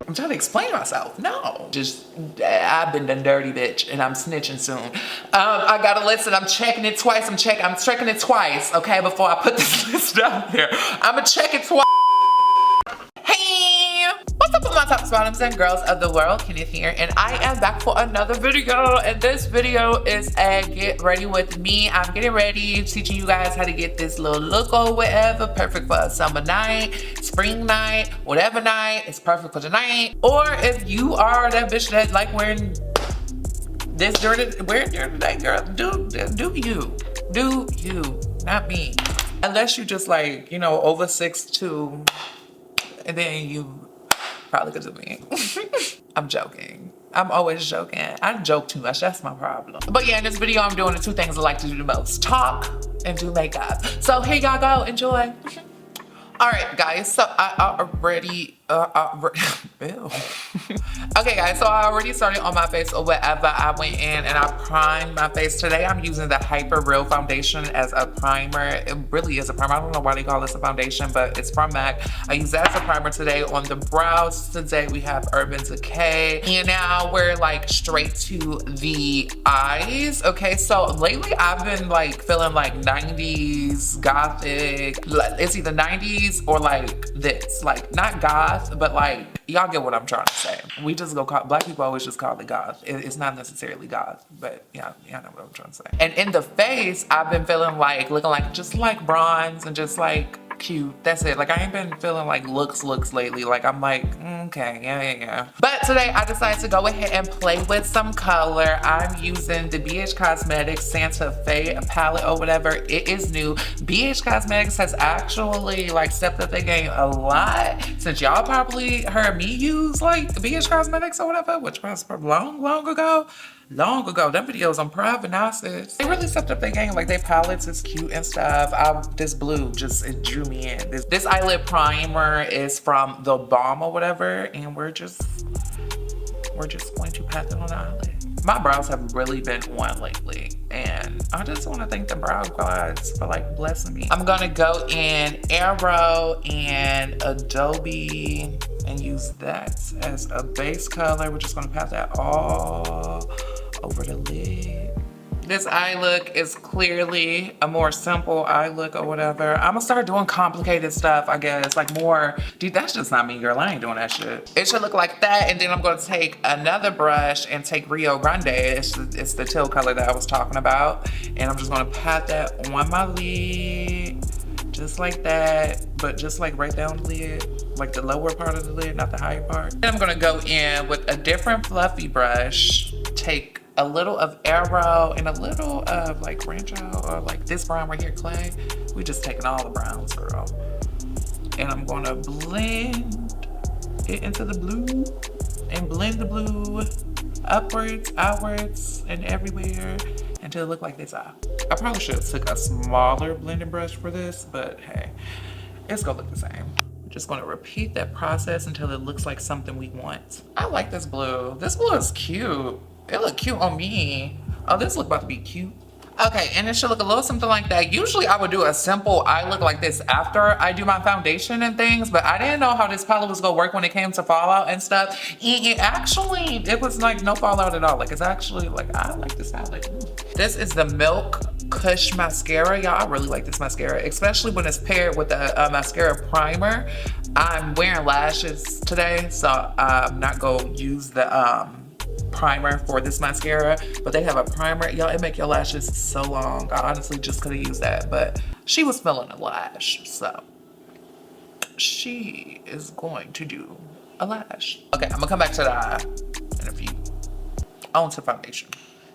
I'm trying to explain myself. No, just I've been the dirty bitch and I'm snitching soon. I gotta listen. I'm checking it twice. I'm checking it twice. Okay, before I put this list out there, I'ma check it twice. Hey, what's up with my tops, bottoms, and girls of the world? Kenneth here, and I am back for another video. And this video is a get ready with me. I'm getting ready, teaching you guys how to get this little look or whatever. Perfect for a summer night, spring night, whatever night. It's perfect for tonight. Or if you are that bitch that like wearing this during the day, girl, do you, not me. Unless you just like, you know, over 6'2", and then you probably could do me. I'm joking. I'm always joking. I joke too much, that's my problem. But yeah, in this video, I'm doing the two things I like to do the most: talk and do makeup. So here y'all go, enjoy. All right, guys, so I already, ew. Okay, guys, so I already started on my face or whatever. I went in and I primed my face. Today, I'm using the Hyper Real Foundation as a primer. It really is a primer. I don't know why they call this a foundation, but it's from MAC. I use that as a primer today on the brows. Today, we have Urban Decay. And now we're like straight to the eyes. Okay, so lately, I've been like feeling like 90s gothic. It's either 90s or like this, like not goth, but like y'all get what I'm trying to say. We just go call, black people always just call it goth. It's not necessarily goth, but yeah, y'all know what I'm trying to say. And in the face, I've been feeling like looking like just like bronze and just like cute. That's it. Like I ain't been feeling like looks lately. Like I'm like, okay, yeah. But today I decided to go ahead and play with some color. I'm using the BH Cosmetics Santa Fe palette or whatever. It is new. BH Cosmetics has actually like stepped up their game a lot since y'all probably heard me use like BH Cosmetics or whatever, which was long ago. Them videos on private analysis. They really stepped up their game. Like their palettes is cute and stuff. This blue just, it drew me in. This eyelid primer is from The Balm or whatever, and we're just going to pat it on the eyelid. My brows have really been on lately, and I just want to thank the brow gods for like blessing me. I'm gonna go in Arrow and Adobe and use that as a base color. We're just gonna pat that all over the lid. This eye look is clearly a more simple eye look or whatever. I'm gonna start doing complicated stuff, I guess, like more, dude, that's just not me, girl. I ain't doing that shit. It should look like that, and then I'm gonna take another brush and take Rio Grande. It's the teal color that I was talking about, and I'm just gonna pat that on my lid, just like that, but just like right down the lid, like the lower part of the lid, not the higher part. Then I'm gonna go in with a different fluffy brush, take a little of Arrow and a little of like Rancho or like this brown right here, Clay. We just taking all the browns, girl. And I'm gonna blend it into the blue and blend the blue upwards, outwards, and everywhere until it look like this eye. I probably should have took a smaller blending brush for this, but hey, it's gonna look the same. I'm just gonna repeat that process until it looks like something we want. I like this blue. This blue is cute. It look cute on me. Oh, this look about to be cute. Okay, and it should look a little something like that. Usually I would do a simple eye look like this after I do my foundation and things, but I didn't know how this palette was gonna work when it came to fallout and stuff. And it was like no fallout at all. Like it's actually like, I like this palette. This is the Milk Kush mascara. Y'all, I really like this mascara, especially when it's paired with a mascara primer. I'm wearing lashes today, so I'm not gonna use the primer for this mascara, but they have a primer. Y'all, it make your lashes so long. I honestly just could have used that, but she was feeling a lash, so she is going to do a lash. Okay, I'm gonna come back to the eye in a few. On to foundation.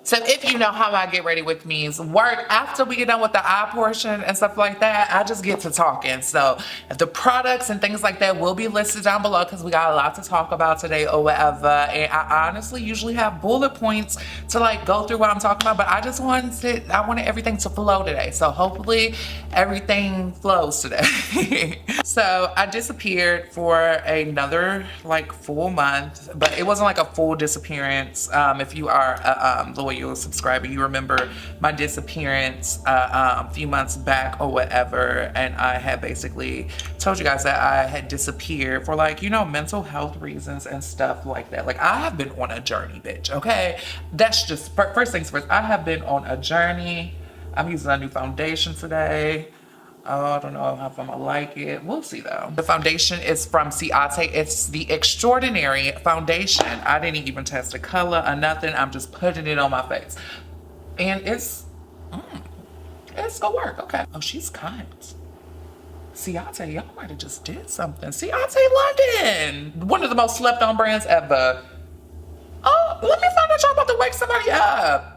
So if you know how I get ready with me's work, after we get done with the eye portion and stuff like that, I just get to talking. So the products and things like that will be listed down below because we got a lot to talk about today or whatever. And I honestly usually have bullet points to like go through what I'm talking about, but I just wanted everything to flow today. So hopefully everything flows today. So I disappeared for another like full month, but it wasn't like a full disappearance. If you are a loyal loyal subscriber, you remember my disappearance a few months back or whatever, and I had basically told you guys that I had disappeared for, like, you know, mental health reasons and stuff like that. Like, I have been on a journey, bitch, okay? That's just, first things first, I have been on a journey. I'm using a new foundation today. Oh, I don't know if I'm gonna like it. We'll see though. The foundation is from Ciate. It's the Extraordinary Foundation. I didn't even test the color or nothing. I'm just putting it on my face. And it's gonna work, okay. Oh, she's kind. Ciate, y'all might have just did something. Ciate London, one of the most slept on brands ever. Oh, let me find out y'all about to wake somebody up.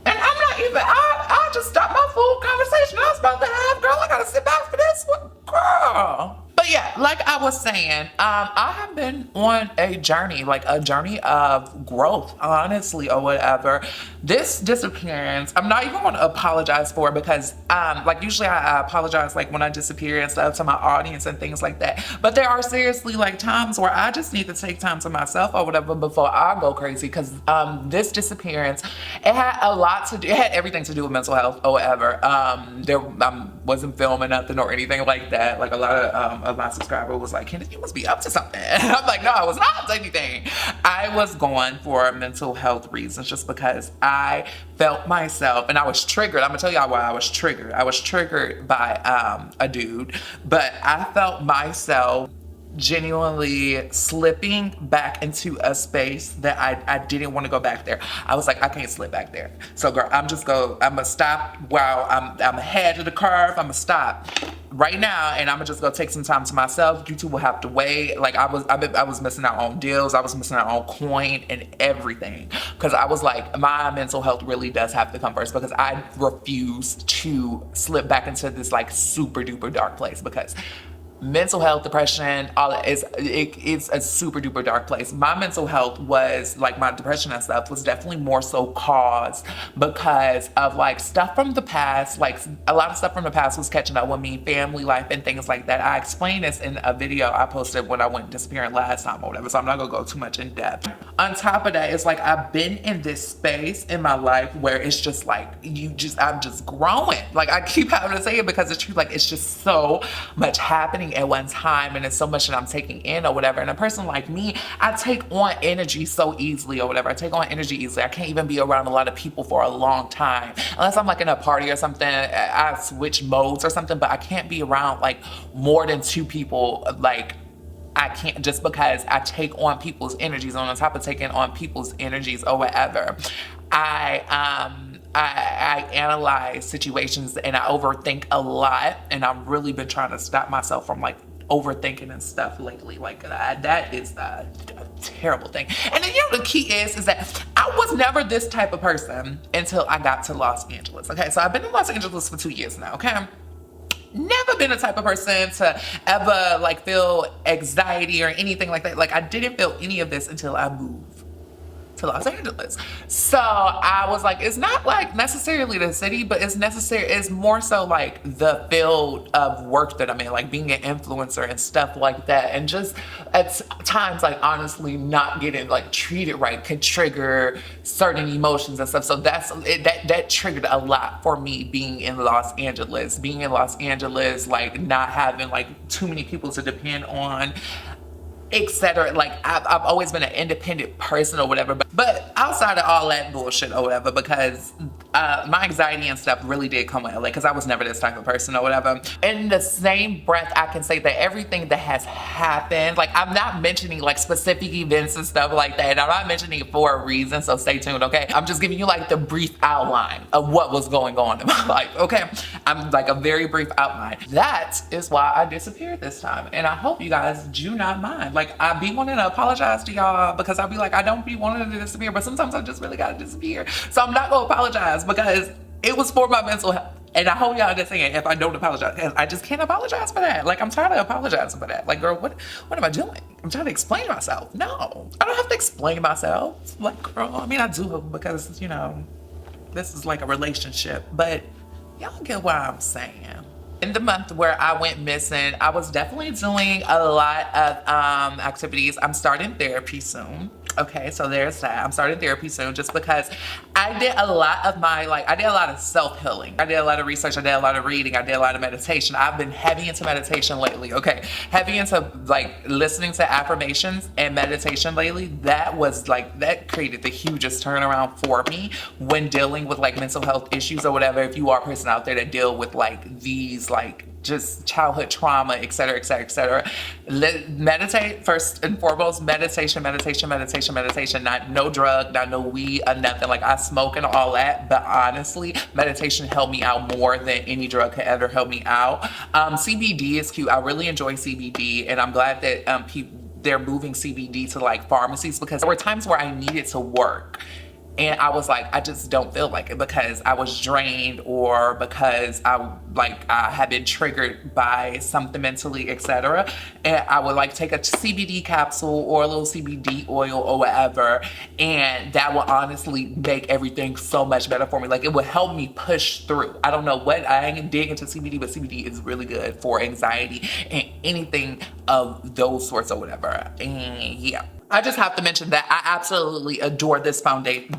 And I'm not even, I just stopped my full conversation I was about to have, girl. I gotta sit back for this one, girl. But yeah, like I was saying, I have been on a journey, like a journey of growth, honestly, or whatever. This disappearance, I'm not even gonna apologize for, because like usually I apologize like when I disappear and stuff to my audience and things like that. But there are seriously like times where I just need to take time to myself or whatever before I go crazy, because this disappearance, it had a lot to do, it had everything to do with mental health or whatever. There wasn't filming nothing or anything like that. Like a lot of my subscriber was like, Kenneth, you must be up to something. I'm like, no, I was not up to anything. I was going for mental health reasons, just because I felt myself, and I was triggered. I'm gonna tell y'all why I was triggered. I was triggered by a dude, but I felt myself genuinely slipping back into a space that I didn't want to go back there. I was like, I can't slip back there. So girl, I'm gonna stop while I'm ahead of the curve. I'm gonna stop right now, and I'm gonna just go take some time to myself. You two will have to wait. Like I was missing out on deals. I was missing out on coin and everything, because I was like, my mental health really does have to come first, because I refuse to slip back into this like super duper dark place, because mental health, depression, all that it's a super duper dark place. My mental health was like, my depression and stuff was definitely more so caused because of like stuff from the past. Like a lot of stuff from the past was catching up with me, family life and things like that. I explained this in a video I posted when I went disappearing last time or whatever, so I'm not gonna go too much in depth. On top of that, it's like I've been in this space in my life where it's just like, I'm just growing. Like I keep having to say it because it's true. Like it's just so much happening at one time, and it's so much that I'm taking in or whatever. And a person like me, I take on energy so easily or whatever. I take on energy easily. I can't even be around a lot of people for a long time unless I'm like in a party or something. I switch modes or something, but I can't be around like more than 2 people. Like I can't, just because I take on people's energies. And on top of taking on people's energies or whatever, I analyze situations and I overthink a lot, and I've really been trying to stop myself from like overthinking and stuff lately. Like that is a terrible thing. And then, you know, the key is that I was never this type of person until I got to Los Angeles. Okay, so I've been in Los Angeles for 2 years now. Okay, never been the type of person to ever like feel anxiety or anything like that. Like I didn't feel any of this until I moved to Los Angeles. So I was like, it's not like necessarily the city, but it's more so like the field of work that I'm in, like being an influencer and stuff like that. And just at times, like honestly not getting like treated right can trigger certain emotions and stuff. So that triggered a lot for me being in Los Angeles, like not having like too many people to depend on, etc. Like I've always been an independent person or whatever, but outside of all that bullshit or whatever, because my anxiety and stuff really did come with LA, because I was never this type of person or whatever. In the same breath, I can say that everything that has happened, like I'm not mentioning like specific events and stuff like that, and I'm not mentioning it for a reason, so stay tuned, okay? I'm just giving you like the brief outline of what was going on in my life, okay? I'm like a very brief outline. That is why I disappeared this time, and I hope you guys do not mind. Like I be wanting to apologize to y'all, because I'll be like, I don't be wanting to disappear, but sometimes I just really gotta disappear. So I'm not gonna apologize, because it was for my mental health. And I hope y'all understand if I don't apologize, because I just can't apologize for that. Like I'm tired of apologizing for that. Like girl, what am I doing? I'm trying to explain myself. No, I don't have to explain myself. Like girl, I mean I do, because you know, this is like a relationship, but y'all get what I'm saying. In the month where I went missing, I was definitely doing a lot of activities. I'm starting therapy soon. Okay, so there's that. I'm starting therapy soon just because I did a lot of my, I did a lot of self-healing. I did a lot of research. I did a lot of reading. I did a lot of meditation. I've been heavy into meditation lately. Okay, heavy into listening to affirmations and meditation lately. That was that created the hugest turnaround for me when dealing with mental health issues or whatever. If you are a person out there that deal with these just childhood trauma, etc., etc., etc. Meditate first and foremost. Meditation. Not no drug, not no weed, or nothing. I smoke and all that, but honestly, meditation helped me out more than any drug could ever help me out. CBD is cute. I really enjoy CBD, and I'm glad that they're moving CBD to pharmacies, because there were times where I needed to work. And I was I just don't feel like it because I was drained, or because I had been triggered by something mentally, etc. And I would take a CBD capsule or a little CBD oil or whatever, and that would honestly make everything so much better for me. It would help me push through. I don't know what, I ain't dig into CBD, but CBD is really good for anxiety and anything of those sorts or whatever. And yeah. I just have to mention that I absolutely adore this foundation.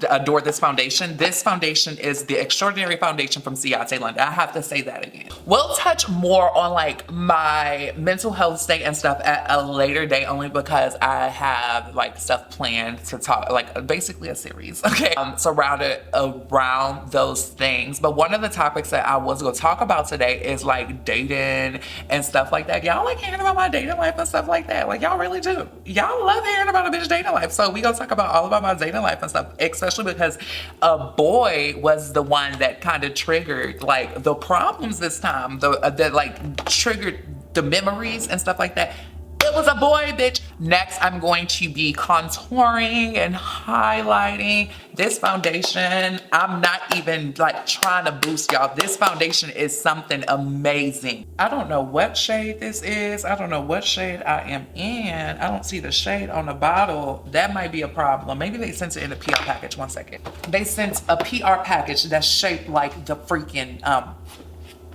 This foundation is the Extraordinary Foundation from Ciate, London. I have to say that again. We'll touch more on my mental health state and stuff at a later date, only because I have stuff planned to talk, basically a series, okay, surrounded around those things. But one of the topics that I was going to talk about today is dating and stuff like that. Y'all hearing about my dating life and stuff like that. Y'all really do. Y'all love hearing about a bitch dating life. So we gonna talk about all about my dating life and stuff, especially because a boy was the one that kind of triggered the problems this time, that triggered the memories and stuff like that. It was a boy, bitch. Next, I'm going to be contouring and highlighting this foundation. I'm not even trying to boost y'all. This foundation is something amazing. I don't know what shade this is. I don't know what shade I am in. I don't see the shade on the bottle. That might be a problem. Maybe they sent it in a PR package. One second. They sent a PR package that's shaped like the freaking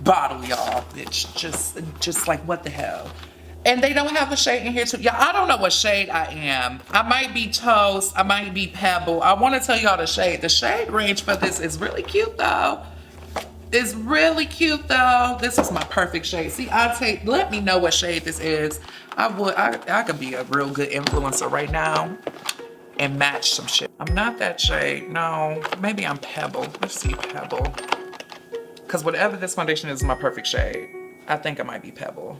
bottle, y'all. Bitch, just what the hell? And they don't have a shade in here too. Y'all, I don't know what shade I am. I might be Toast. I might be Pebble. I want to tell y'all the shade. The shade range for this is really cute though. It's really cute though. This is my perfect shade. See, let me know what shade this is. I could be a real good influencer right now and match some shit. I'm not that shade. No, maybe I'm Pebble. Let's see, Pebble. Because whatever this foundation is my perfect shade. I think I might be Pebble.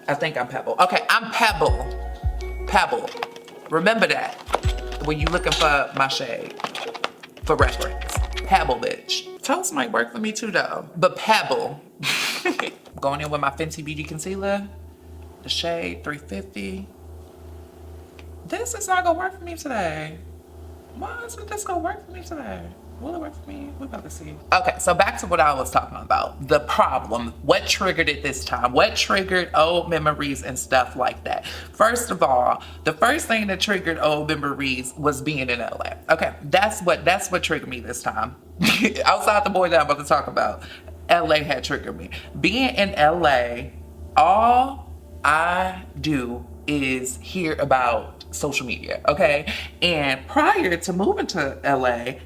I think I'm Pebble. Okay, I'm Pebble. Pebble. Remember that when you looking for my shade for reference. Pebble, bitch. Toast might work for me too though, but Pebble. Going in with my Fenty Beauty Concealer, the shade 350. This is not gonna work for me today. Why isn't this gonna work for me today? Will it work for me? We're about to see. Okay, so back to what I was talking about. The problem. What triggered it this time? What triggered old memories and stuff like that? First of all, the first thing that triggered old memories was being in LA. Okay, that's what triggered me this time. Outside the boy that I'm about to talk about, LA had triggered me. Being in LA, all I do is hear about social media, okay? And prior to moving to LA,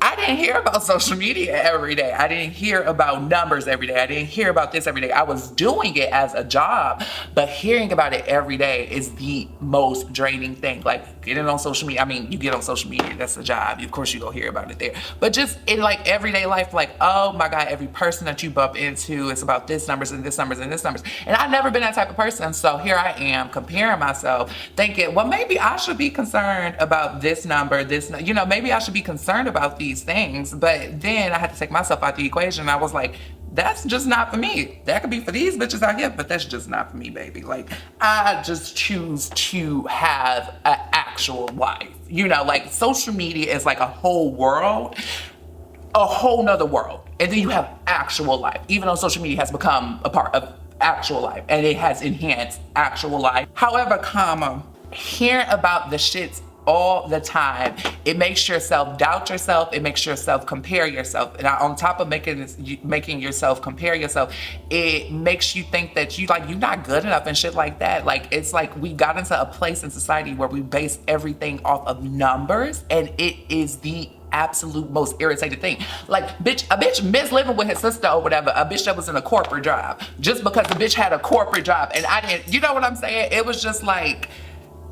I didn't hear about social media every day. I didn't hear about numbers every day. I didn't hear about this every day. I was doing it as a job, but hearing about it every day is the most draining thing. Getting on social media, I mean, you get on social media, that's a job. Of course, you go hear about it there. But just in everyday life, oh my God, every person that you bump into is about this numbers and this numbers and this numbers. And I've never been that type of person. So here I am comparing myself, thinking, well, maybe I should be concerned about this number, maybe I should be concerned about these things. But then I had to take myself out the equation. I was like, that's just not for me. That could be for these bitches out here, but that's just not for me, baby. I just choose to have an actual life. Social media is a whole world, a whole nother world. And then you have actual life, even though social media has become a part of actual life and it has enhanced actual life. However, hearing about the shits all the time. It makes yourself doubt yourself. It makes yourself compare yourself. And on top of making yourself compare yourself, it makes you think that you're not good enough and shit like that. Like, it's like we got into a place in society where we base everything off of numbers, and it is the absolute most irritating thing. Like, a bitch missed living with his sister or whatever, a bitch that was in a corporate job, just because the bitch had a corporate job and I didn't. You know what I'm saying? It was just like,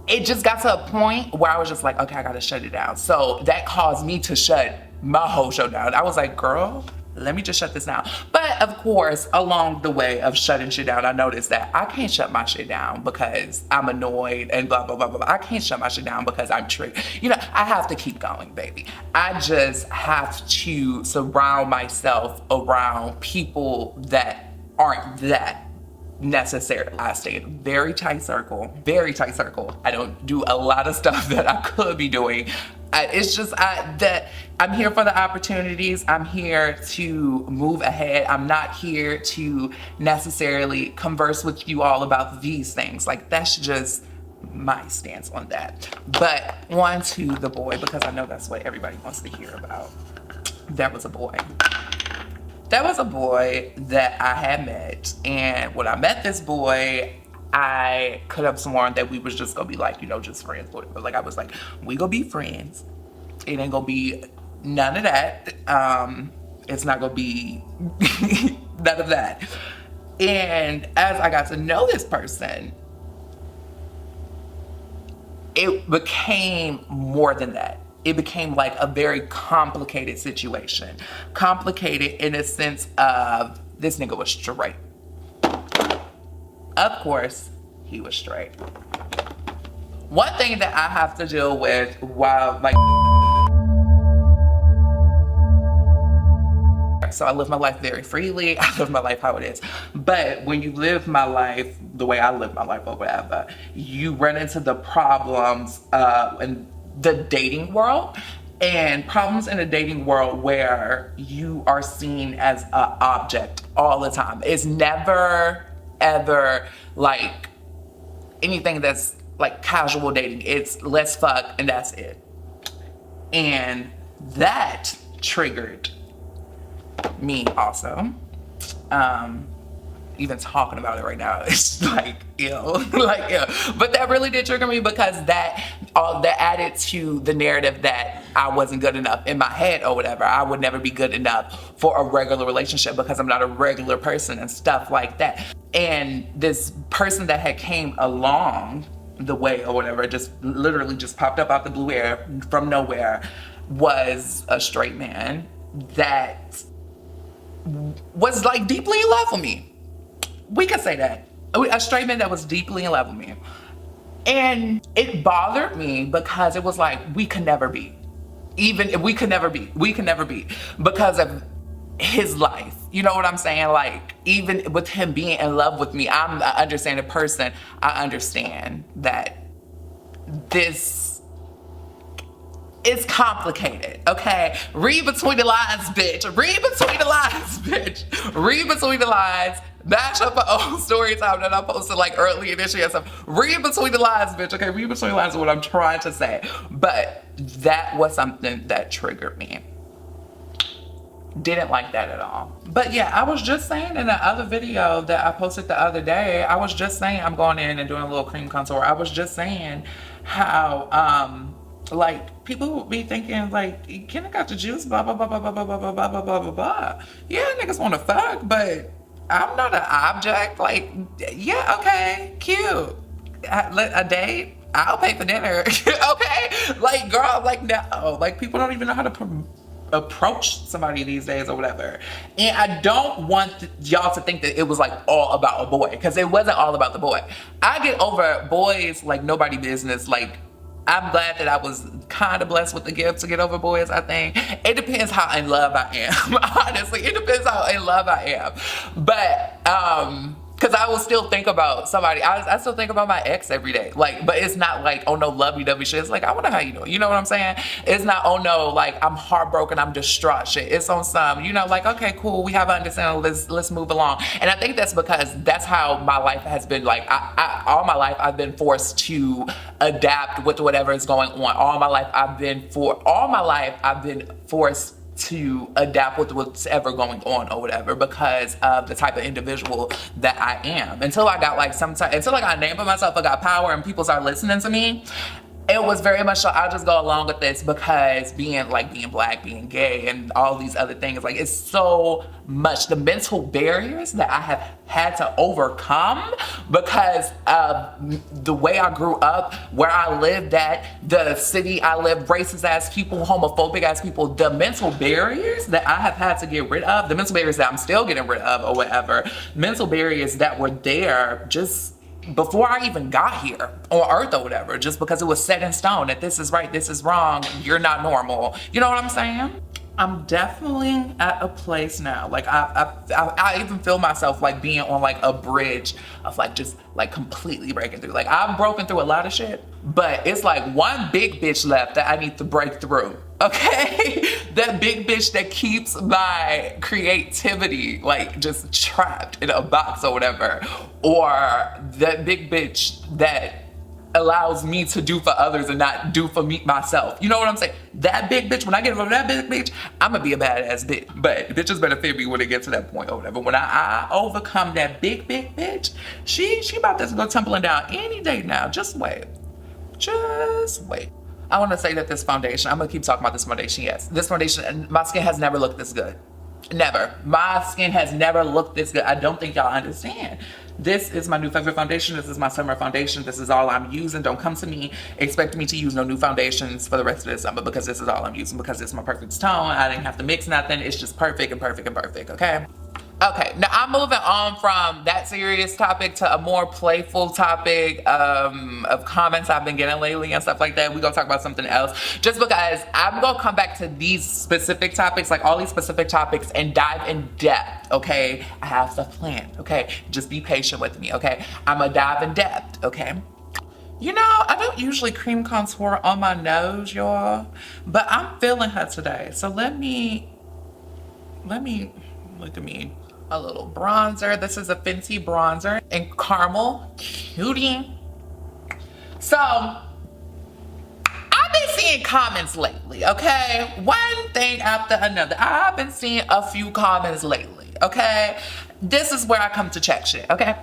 it just got to a point where I was just like, okay, I gotta shut it down. So that caused me to shut my whole show down. I was like, girl, let me just shut this down. But of course, along the way of shutting shit down, I noticed that I can't shut my shit down because I'm annoyed and blah, blah, blah, blah. I can't shut my shit down because I'm triggered. You know, I have to keep going, baby. I just have to surround myself around people that aren't that necessarily. I stay in a very tight circle, very tight circle. I don't do a lot of stuff that I could be doing. It's just that I'm here for the opportunities. I'm here to move ahead. I'm not here to necessarily converse with you all about these things. Like, that's just my stance on that. But on to the boy, because I know that's what everybody wants to hear about. There was a boy. There was a boy that I had met, and when I met this boy, I could have sworn that we was just gonna be like, you know, just friends. But like, I was like, we gonna be friends. It ain't gonna be none of that. It's not gonna be none of that. And as I got to know this person, it became more than that. It became like a very complicated situation. Complicated in a sense of, this nigga was straight. Of course, he was straight. One thing that I have to deal with while, like, so I live my life very freely. I live my life how it is. But when you live my life the way I live my life or whatever, you run into the problems in the dating world, and problems in the dating world where you are seen as an object all the time. It's never, ever like anything that's like casual dating. It's let's fuck and that's it. And that triggered me also. Even talking about it right now, it's like, ew, like, ew. But that really did trigger me, because that added to the narrative that I wasn't good enough in my head or whatever. I would never be good enough for a regular relationship because I'm not a regular person and stuff like that. And this person that had came along the way or whatever, just literally just popped up out the blue air from nowhere, was a straight man that was like deeply in love with me. We could say that. A straight man that was deeply in love with me. And it bothered me because it was like, we could never be. Even we could never be. We could never be because of his life. You know what I'm saying? Like, even with him being in love with me, I'm an understanding person. I understand that this is complicated, okay? Read between the lines, bitch. Read between the lines, bitch. Read between the lines. Match up an old story time that I posted like earlier this year. So read between the lines, bitch. Okay, read between the lines of what I'm trying to say. But that was something that triggered me. Didn't like that at all. But yeah, I was just saying in the other video that I posted the other day, I was just saying, I'm going in and doing a little cream contour. I was just saying how like people would be thinking like, Kenneth got the juice, blah blah blah blah blah blah blah blah blah blah blah blah. Yeah, niggas want to fuck, but I'm not an object. Like, yeah, okay, cute. A date, I'll pay for dinner. Okay, like, girl, like, no, like, people don't even know how to approach somebody these days or whatever. And I don't want y'all to think that it was like all about a boy, because it wasn't all about the boy. I get over boys like nobody business. Like, I'm glad that I was kind of blessed with the gift to get over boys, I think. It depends how in love I am. Honestly, it depends how in love I am. But Cause I will still think about somebody. I still think about my ex every day. Like, but it's not like, oh no, lovey-dovey shit. It's like, I wonder how you doing. You know what I'm saying? It's not, oh no, like I'm heartbroken, I'm distraught shit. It's on some, you know, like, okay, cool, we have an understanding, let's move along. And I think that's because that's how my life has been. Like, all my life I've been forced to adapt with whatever is going on. All my life I've been forced to adapt with what's ever going on or whatever, because of the type of individual that I am. Until I got like until I got a name for myself, I got power and people started listening to me, it was very much so I'll just go along with this, because being black, being gay, and all these other things, like, it's so much the mental barriers that I have had to overcome because of the way I grew up, where I lived at, the city I lived, racist ass people, homophobic ass people, the mental barriers that I have had to get rid of, the mental barriers that I'm still getting rid of or whatever, mental barriers that were there just before I even got here on earth or whatever, just because it was set in stone that this is right, this is wrong, you're not normal. You know what I'm saying? I'm definitely at a place now, like I even feel myself like being on like a bridge of like just like completely breaking through. Like, I've broken through a lot of shit, but it's like one big bitch left that I need to break through. Okay? That big bitch that keeps my creativity like just trapped in a box or whatever, or that big bitch that allows me to do for others and not do for me myself. You know what I'm saying? That big bitch, when I get over that big bitch, I'm gonna be a badass bitch. But bitches better fear me when it gets to that point or whatever. When I overcome that big bitch, she about to go tumbling down any day now. Just wait. Just wait. I want to say that this foundation, I'm gonna keep talking about this foundation, yes. This foundation, my skin has never looked this good. Never. My skin has never looked this good. I don't think y'all understand. This is my new favorite foundation. This is my summer foundation. This is all I'm using. Don't come to me expecting me to use no new foundations for the rest of the summer, because this is all I'm using, because it's my perfect tone. I didn't have to mix nothing. It's just perfect and perfect and perfect, okay? Okay, now I'm moving on from that serious topic to a more playful topic of comments I've been getting lately and stuff like that. We're gonna talk about something else, just because I'm gonna come back to these specific topics, like all these specific topics, and dive in depth, okay? I have stuff planned, okay? Just be patient with me, okay? I'm gonna dive in depth, okay? You know, I don't usually cream contour on my nose, y'all, but I'm feeling her today. So let me, look at me. A little bronzer. This is a Fenty bronzer in caramel cutie. So I've been seeing comments lately, okay? One thing after another. I've been seeing a few comments lately, okay? This is where I come to check shit, okay?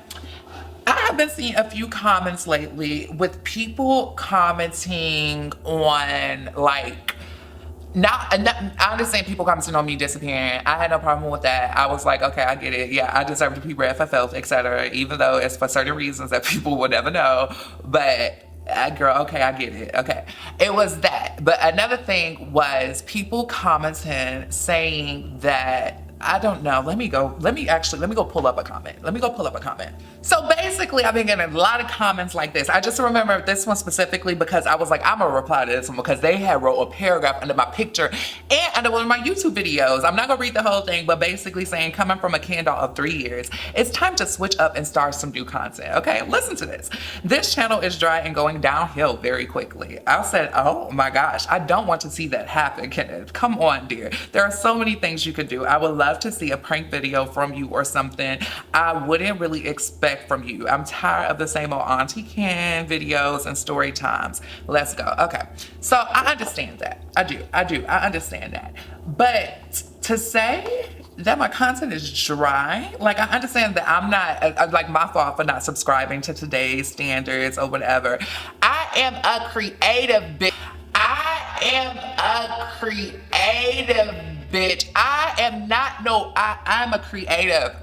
I have been seeing a few comments lately with people commenting on like, I understand people commenting on me disappearing. I had no problem with that. I was like, okay, I get it. Yeah, I deserve to be read for filth, etc. Even though it's for certain reasons that people will never know. But girl, okay, I get it. Okay, it was that. But another thing was people commenting saying that, I don't know. Let me go pull up a comment. So basically, I've been getting a lot of comments like this. I just remember this one specifically because I was like, I'm gonna reply to this one, because they had wrote a paragraph under my picture and under one of my YouTube videos. I'm not gonna read the whole thing, but basically saying, coming from a KenDoll of 3 years, it's time to switch up and start some new content. Okay, listen to this. This channel is dry and going downhill very quickly. I said, oh my gosh, I don't want to see that happen, Kenneth. Come on, dear. There are so many things you could do. I would love to see a prank video from you or something I wouldn't really expect from you. I'm tired of the same old Auntie Ken videos and story times. Let's go. Okay, so I understand that. I do. I understand that. But to say that my content is dry, like, I understand that I'm not, like, my fault for not subscribing to today's standards or whatever. I am a creative bitch. I am a creative bitch. I'm a creative.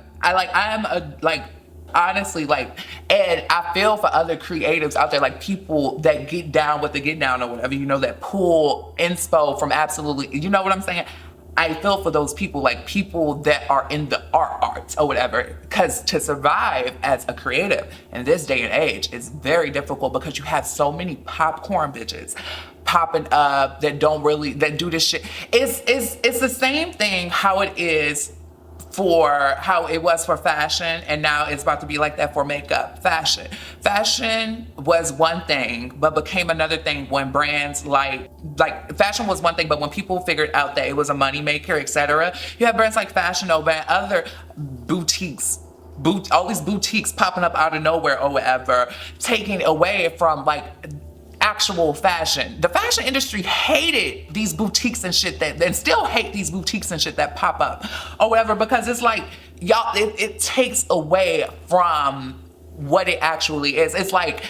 Honestly, like, and I feel for other creatives out there, like people that get down with the get down or whatever, you know, that pull inspo from absolutely, you know what I'm saying? I feel for those people, like people that are in the arts or whatever, because to survive as a creative in this day and age is very difficult, because you have so many popcorn bitches popping up that do this shit. It's the same thing how it is for how it was for fashion, and now it's about to be like that for makeup. Fashion was one thing but became another thing when brands like fashion was one thing, but when people figured out that it was a money maker, etc., you have brands like Fashion Nova and other boutiques, all these boutiques popping up out of nowhere or whatever, taking away from like actual fashion. The fashion industry hated these boutiques and shit and still hate these boutiques and shit that pop up or whatever, because it's like, y'all, it takes away from what it actually is. It's like,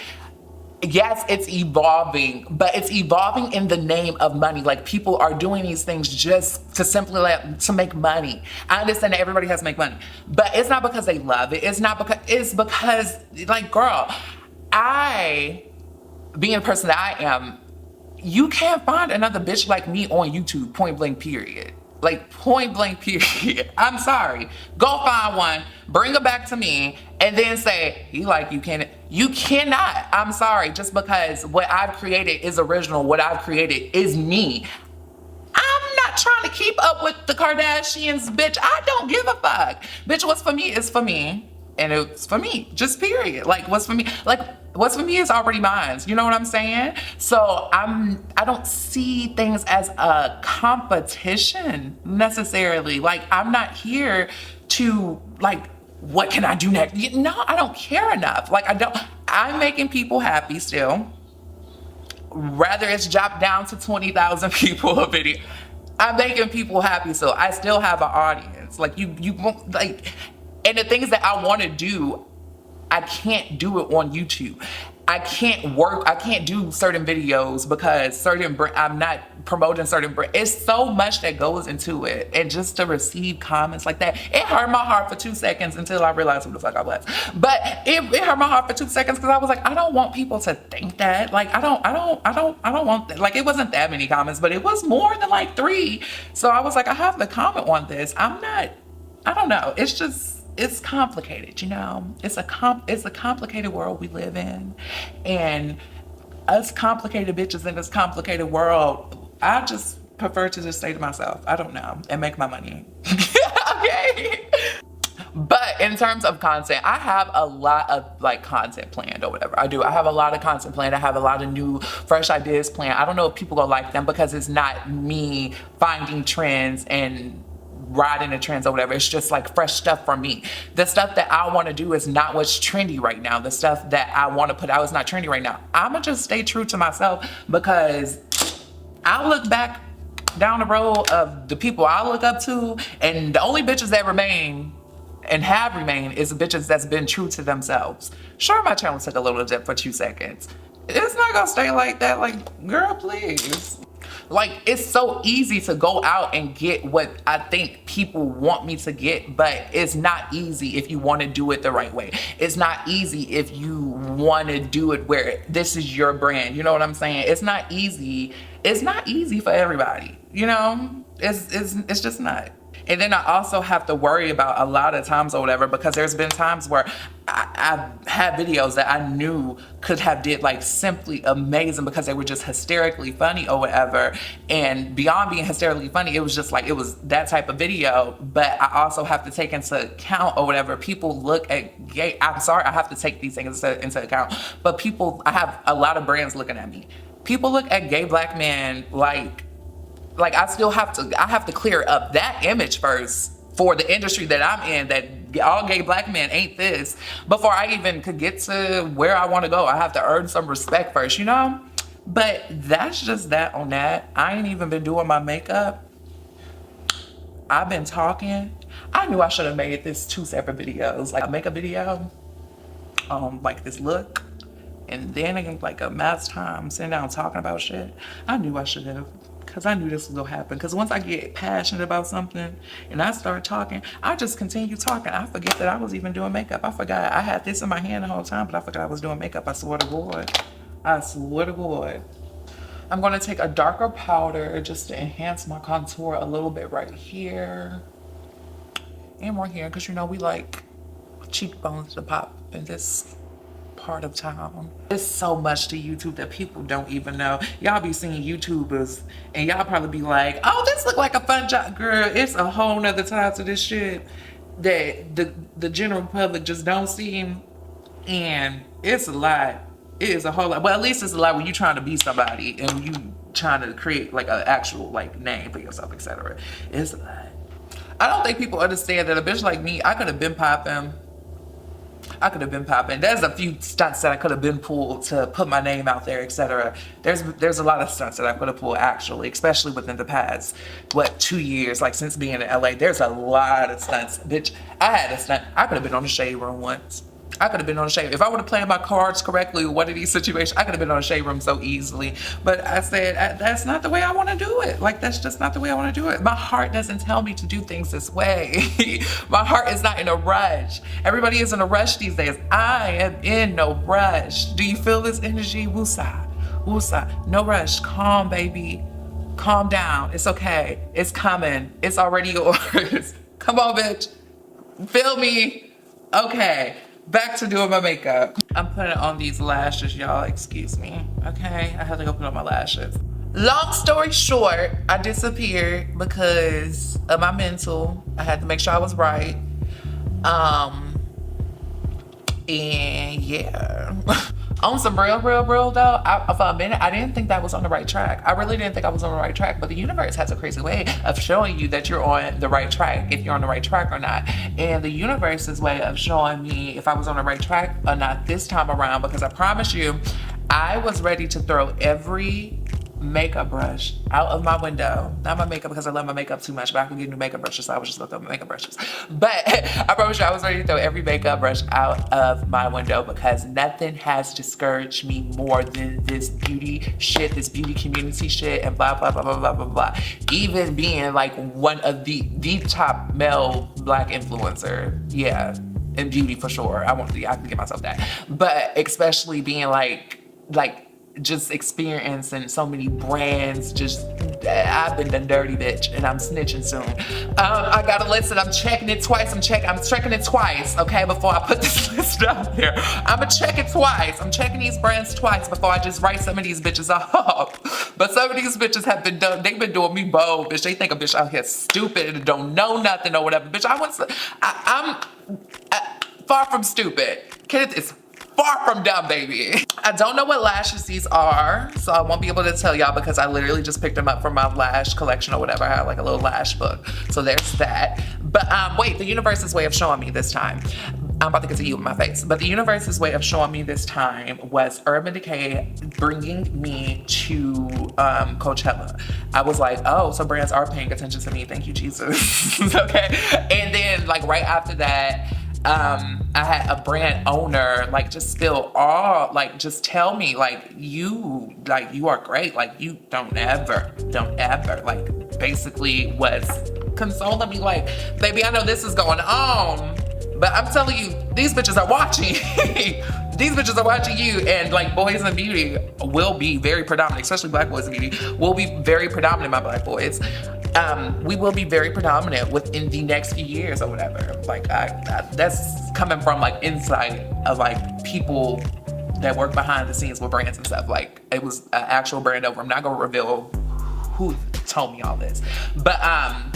yes, it's evolving, but it's evolving in the name of money. Like, people are doing these things just to simply to make money. I understand that everybody has to make money, but it's not because they love it. It's because like, girl, being the person that I am, you can't find another bitch like me on YouTube, point blank period. Like, point blank period. I'm sorry. Go find one, bring her back to me, and then say, you cannot. I'm sorry. Just because what I've created is original, what I've created is me. I'm not trying to keep up with the Kardashians, bitch. I don't give a fuck. Bitch, what's for me is for me. And it's for me, just period. Like, what's for me is already mine. You know what I'm saying? So I don't see things as a competition necessarily. Like, I'm not here to like, what can I do next? No, I don't care enough. Like, I'm making people happy still. Rather it's dropped down to 20,000 people a video. I'm making people happy, so I still have an audience. Like, you won't, like, and the things that I want to do, I can't do it on YouTube. I can't do certain videos because I'm not promoting certain brands. It's so much that goes into it. And just to receive comments like that, it hurt my heart for 2 seconds until I realized who the fuck I was. But it hurt my heart for 2 seconds because I was like, I don't want people to think that. Like, I don't want that. Like, it wasn't that many comments, but it was more than like 3. So I was like, I have to comment on this. I don't know. It's complicated, you know. It's a complicated world we live in, and us complicated bitches in this complicated world, I just prefer to just stay to myself. I don't know, and make my money. Okay. But in terms of content, I have a lot of like content planned or whatever. I have a lot of content planned. I have a lot of new fresh ideas planned. I don't know if people gonna like them because it's not me finding trends and riding the trends or whatever. It's just like fresh stuff from me. The stuff that I want to do is not what's trendy right now. The stuff that I want to put out is not trendy right now. I'm gonna just stay true to myself, because I look back down the road of the people I look up to, and the only bitches that remain and have remained is the bitches that's been true to themselves. Sure, my channel took a little dip for 2 seconds. It's not gonna stay like that. Like, girl, please. Like, it's so easy to go out and get what I think people want me to get, but it's not easy if you want to do it the right way. It's not easy if you want to do it where this is your brand. You know what I'm saying? It's not easy. It's not easy for everybody. You know, it's just not. And then I also have to worry about a lot of times or whatever, because there's been times where I've had videos that I knew could have did like simply amazing because they were just hysterically funny or whatever. And beyond being hysterically funny, it was just like, it was that type of video. But I also have to take into account or whatever, people look at gay, I'm sorry, I have to take these things into account. But I have a lot of brands looking at me. People look at gay black men like I have to clear up that image first for the industry that I'm in, that all gay black men ain't this, before I even could get to where I want to go. I have to earn some respect first, you know? But that's just that on that. I ain't even been doing my makeup. I've been talking. I knew I should have made this 2 separate videos, like a makeup video, like this look, and then like a math time sitting down talking about shit. I knew I should have. Because I knew this was gonna happen. Because once I get passionate about something and I start talking, I just continue talking. I forget that I was even doing makeup. I forgot I had this in my hand the whole time, but I forgot I was doing makeup. I swear to God. I swear to God. I'm gonna take a darker powder just to enhance my contour a little bit right here and right here, because you know we like cheekbones to pop in this part of town. There's so much to YouTube that people don't even know. Y'all be seeing YouTubers and y'all probably be like, oh, this look like a fun job. Girl, it's a whole nother time to this shit. that the general public just don't see. And it's a lot. It is a whole lot. Well, at least it's a lot when you're trying to be somebody and you trying to create like an actual like name for yourself, etc. It's a lot. I don't think people understand that a bitch like me, I could have been popping. There's a few stunts that I could have been pulled to put my name out there, etc. There's a lot of stunts that I could have pulled actually, especially within the past 2 years, like since being in LA. There's a lot of stunts, bitch. I had a stunt. I could have been on the Shade Room once. I could have been on the Shade. If I would have played my cards correctly with one of these situations, I could have been on the Shade Room so easily. But I said, that's not the way I want to do it. Like, that's just not the way I want to do it. My heart doesn't tell me to do things this way. My heart is not in a rush. Everybody is in a rush these days. I am in no rush. Do you feel this energy? Woosah. Woosah. No rush. Calm, baby. Calm down. It's okay. It's coming. It's already yours. Come on, bitch. Feel me? Okay. Back to doing my makeup. I'm putting on these lashes, y'all. Excuse me. Okay, I had to go put on my lashes. Long story short, I disappeared because of my mental. I had to make sure I was right. And yeah. On some real though, for a minute, I didn't think that was on the right track. I really didn't think I was on the right track, but the universe has a crazy way of showing you that you're on the right track, if you're on the right track or not. And the universe's way of showing me if I was on the right track or not this time around, because I promise you, I was ready to throw every makeup brush out of my window. Not my makeup because I love my makeup too much, but I could get new makeup brushes, so I was just looking at my makeup brushes. But I promise you, I was ready to throw every makeup brush out of my window because nothing has discouraged me more than this beauty shit, this beauty community shit, and blah, blah, blah, blah, blah, blah, blah. Even being like one of the top male Black influencer, yeah, in beauty for sure. I can give myself that. But especially being like just experiencing so many brands. I've been done dirty, bitch, and I'm snitching soon. I gotta listen. I'm checking it twice. I'm checking it twice, okay, before I put this list out there. I'ma check it twice. I'm checking these brands twice before I just write some of these bitches off. But some of these bitches have been done. They've been doing me bold, bitch. They think a bitch out here stupid and don't know nothing or whatever, bitch. I'm far from stupid. Kenneth is far from dumb, baby. I don't know what lashes these are, so I won't be able to tell y'all because I literally just picked them up from my lash collection or whatever. I have like a little lash book. So there's that. But wait, the universe's way of showing me this time. I'm about to get to you in my face. But the universe's way of showing me this time was Urban Decay bringing me to Coachella. I was like, oh, so brands are paying attention to me. Thank you, Jesus. Okay. And then like right after that, I had a brand owner like just spill all, like just tell me like you are great, like you don't ever like basically was consoling me like, baby, I know this is going on, but I'm telling you, these bitches are watching. These bitches are watching you, and like boys in beauty will be very predominant, especially Black boys in beauty will be very predominant, my Black boys. We will be very predominant within the next few years or whatever. Like that's coming from like insight of like people that work behind the scenes with brands and stuff. Like it was an actual brand over. I'm not gonna reveal who told me all this, but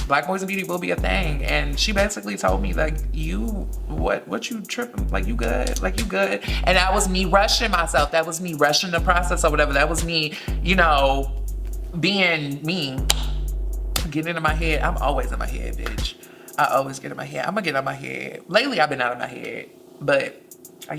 Black boys in beauty will be a thing. And she basically told me like, what you tripping, like you good, and that was me rushing myself. That was me rushing the process or whatever. That was me, you know, being me. Getting into my head. I'm always in my head, bitch. I always get in my head. I'm gonna get out of my head. Lately, I've been out of my head, but I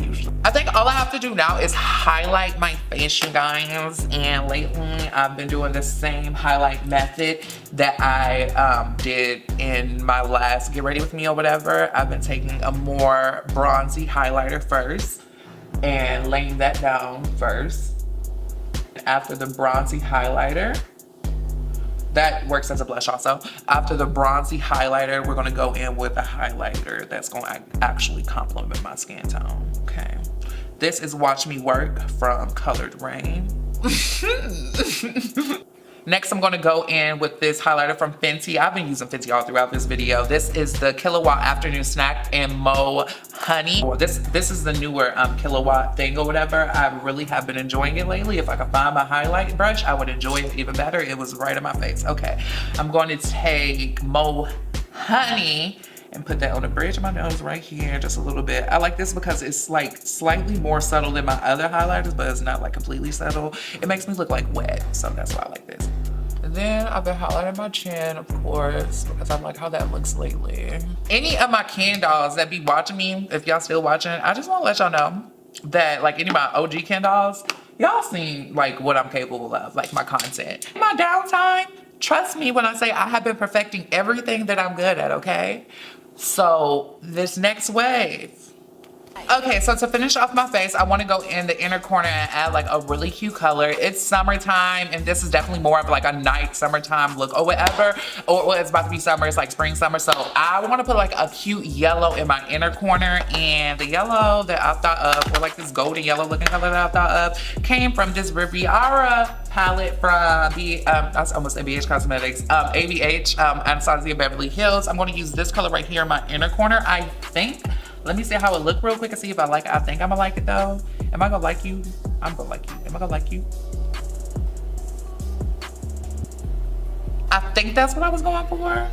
think all I have to do now is highlight my face, you guys. And lately, I've been doing the same highlight method that I did in my last Get Ready With Me or whatever. I've been taking a more bronzy highlighter first and laying that down first. After the bronzy highlighter, that works as a blush also. After the bronzy highlighter, we're gonna go in with a highlighter that's gonna actually complement my skin tone, okay? This is Watch Me Work from Colored Rain. Next, I'm gonna go in with this highlighter from Fenty. I've been using Fenty all throughout this video. This is the Kilowatt Afternoon Snack in Mo Honey. This is the newer Kilowatt thing or whatever. I really have been enjoying it lately. If I could find my highlight brush, I would enjoy it even better. It was right in my face. Okay, I'm going to take Mo Honey and put that on the bridge of my nose right here, just a little bit. I like this because it's like slightly more subtle than my other highlighters, but it's not like completely subtle. It makes me look like wet, so that's why I like this. And then I've been highlighting my chin, of course, because I like how that looks lately. Any of my KenDolls that be watching me, if y'all still watching, I just want to let y'all know that like any of my OG KenDolls, y'all seen like what I'm capable of, like my content. My downtime, trust me when I say I have been perfecting everything that I'm good at, okay? So this next wave. Okay, so to finish off my face, I want to go in the inner corner and add like a really cute color. It's summertime, and this is definitely more of like a night summertime look or whatever. Or well, it's about to be summer, it's like spring, summer. So I want to put like a cute yellow in my inner corner, and the yellow that I thought of, or like this golden yellow looking color that I thought of, came from this Rivera palette from the, I almost said BH Cosmetics, ABH, Anastasia Beverly Hills. I'm going to use this color right here in my inner corner, I think. Let me see how it look real quick and see if I like it. I think I'm gonna like it though. Am I gonna like you? I'm gonna like you. Am I gonna like you? I think that's what I was going for.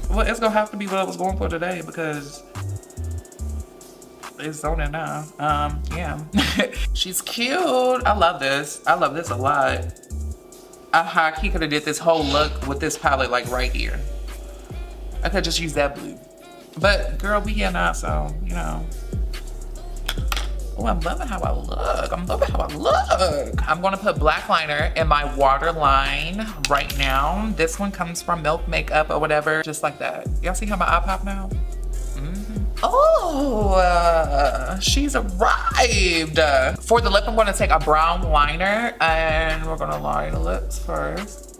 Well, it's gonna have to be what I was going for today because it's on it now. Yeah. She's cute. I love this. I love this a lot. I high-key could have did this whole look with this palette like right here. I could just use that blue. But girl, we here now, so you know. Oh, I'm loving how I look. I'm loving how I look. I'm gonna put black liner in my waterline right now. This one comes from Milk Makeup or whatever, just like that. Y'all see how my eye pop now? Oh, she's arrived. For the lip, I'm gonna take a brown liner and we're gonna line the lips first.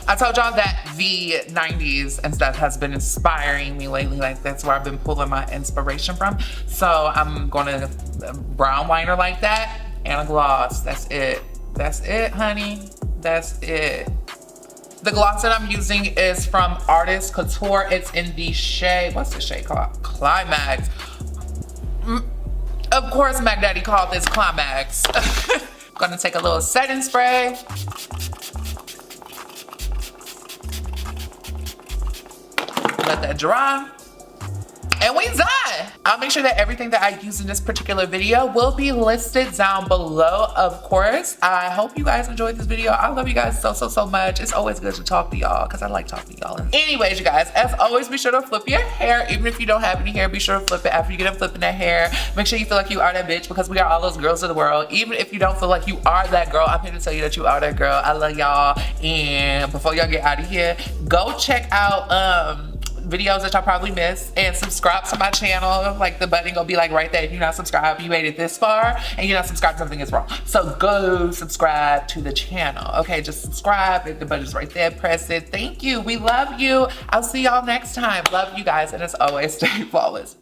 I told y'all that the 90s and stuff has been inspiring me lately. Like that's where I've been pulling my inspiration from. So I'm gonna brown liner like that and a gloss. That's it. That's it, honey. That's it. The gloss that I'm using is from Artist Couture. It's in the shade, what's the shade called? Climax. Of course, Mac Daddy called this Climax. I'm gonna take a little setting spray. Let that dry. And we done. I'll make sure that everything that I use in this particular video will be listed down below, of course. I hope you guys enjoyed this video. I love you guys so much. It's always good to talk to y'all because I like talking to y'all. Anyways, you guys, as always, be sure to flip your hair. Even if you don't have any hair, be sure to flip it after you get done flipping that hair. Make sure you feel like you are that bitch because we are all those girls of the world. Even if you don't feel like you are that girl, I'm here to tell you that you are that girl. I love y'all. And before y'all get out of here, go check out videos that y'all probably missed and subscribe to my channel. Like the button gonna be like right there. If you're not subscribed, you made it this far and you're not subscribed, something is wrong. So go subscribe to the channel. Okay, just subscribe. If the button's right there, press it. Thank you. We love you. I'll see y'all next time. Love you guys, and as always, stay flawless.